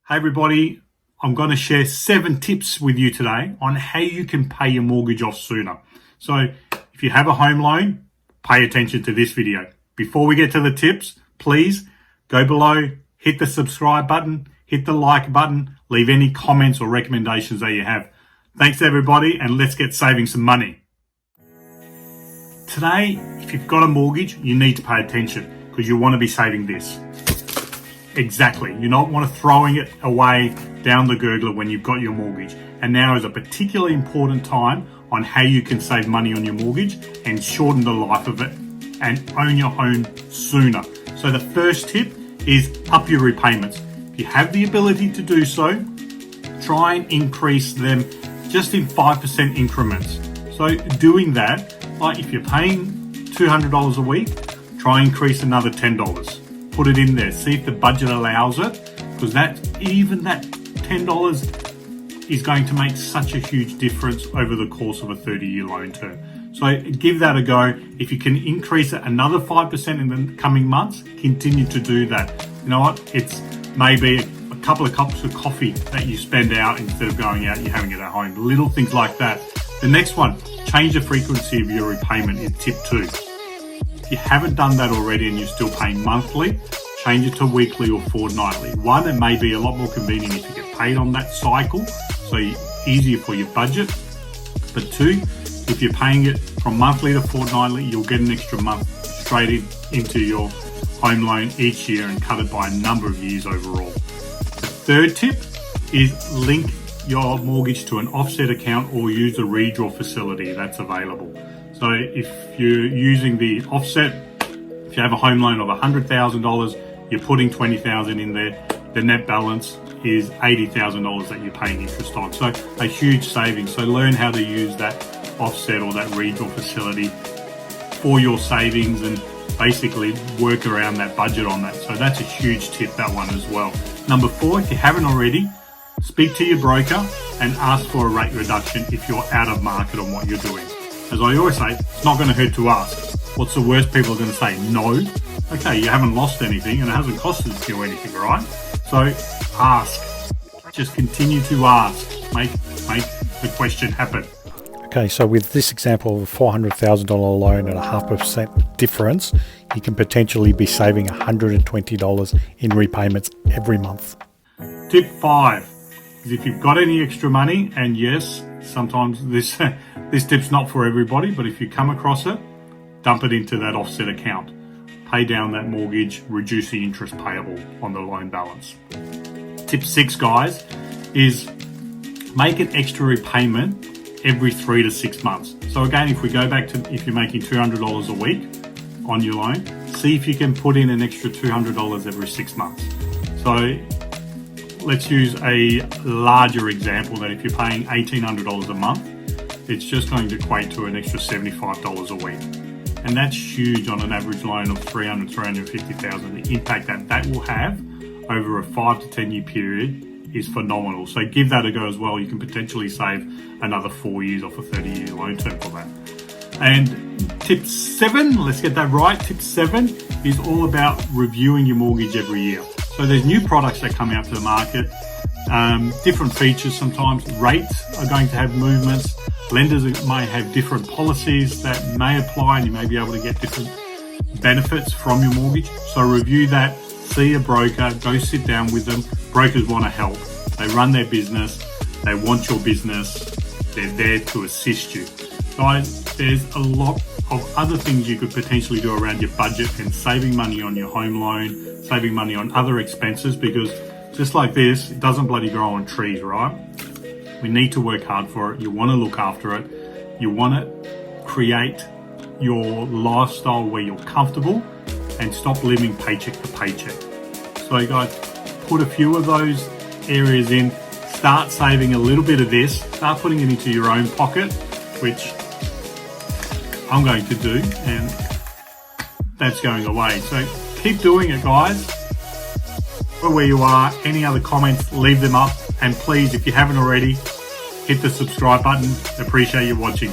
Hey everybody, I'm going to share 7 tips with you today on how you can pay your mortgage off sooner. So if you have a home loan, pay attention to this video. Before we get to the tips, please go below, hit the subscribe button, hit the like button, leave any comments or recommendations that you have. Thanks everybody, and let's get saving some money. Today, if you've got a mortgage, you need to pay attention because you want to be saving this. Exactly. You don't want to throwing it away down the gurgler when you've got your mortgage. And now is a particularly important time on how you can save money on your mortgage and shorten the life of it and own your home sooner. So the first tip is up your repayments. If you have the ability to do so, try and increase them just in 5% increments. So doing that, like if you're paying $200 a week, try and increase another $10. Put it in there, see if the budget allows it, because even that $10 is going to make such a huge difference over the course of a 30-year loan term. So give that a go. If you can increase it another 5% in the coming months, continue to do that. You know what? It's maybe a couple of cups of coffee that you spend out instead of going out, you're having it at home. Little things like that. The next one, change the frequency of your repayment is tip 2. If you haven't done that already and you're still paying monthly, change it to weekly or fortnightly. One, it may be a lot more convenient if you get paid on that cycle, so easier for your budget. But 2, if you're paying it from monthly to fortnightly, you'll get an extra month straight into your home loan each year and cut it by a number of years overall. The third tip is link your mortgage to an offset account or use the Redraw facility that's available. So if you're using the offset, if you have a home loan of $100,000, you're putting $20,000 in there, the net balance is $80,000 that you're paying interest on. So a huge savings. So learn how to use that offset or that Redraw facility for your savings and basically work around that budget on that. So that's a huge tip, that one as well. Number 4, if you haven't already, speak to your broker and ask for a rate reduction if you're out of market on what you're doing. As I always say, it's not going to hurt to ask. What's the worst people are going to say? No. Okay, you haven't lost anything and it hasn't costed you anything, right? So ask. Just continue to ask. Make the question happen. Okay, so with this example of a $400,000 loan at a 0.5% difference, you can potentially be saving $120 in repayments every month. Tip 5 is if you've got any extra money, and yes, sometimes this tip's not for everybody, but if you come across it, dump it into that offset account. Pay down that mortgage, reduce the interest payable on the loan balance. Tip 6, guys, is make an extra repayment every 3 to 6 months. So again, if we go back to if you're making $200 a week on your loan, see if you can put in an extra $200 every 6 months. So let's use a larger example that if you're paying $1,800 a month, it's just going to equate to an extra $75 a week. And that's huge on an average loan of $350,000. The impact that will have over a 5 to 10 year period is phenomenal. So give that a go as well. You can potentially save another 4 years off a 30-year loan term for that. And tip 7, let's get that right. Tip 7 is all about reviewing your mortgage every year. So there's new products that come out to the market, different features sometimes. Rates are going to have movements. Lenders may have different policies that may apply and you may be able to get different benefits from your mortgage. So review that, see a broker, go sit down with them. Brokers want to help. They run their business. They want your business. They're there to assist you. Guys, there's a lot of other things you could potentially do around your budget and saving money on your home loan, saving money on other expenses, because just like this, it doesn't bloody grow on trees, right? We need to work hard for it. You want to look after it. You want to create your lifestyle where you're comfortable and stop living paycheck to paycheck. So guys, put a few of those areas in, start saving a little bit of this, start putting it into your own pocket, which I'm going to do, and that's going away. So keep doing it, guys. Where you are, any other comments, leave them up, and please, if you haven't already, hit the subscribe button. Appreciate you watching.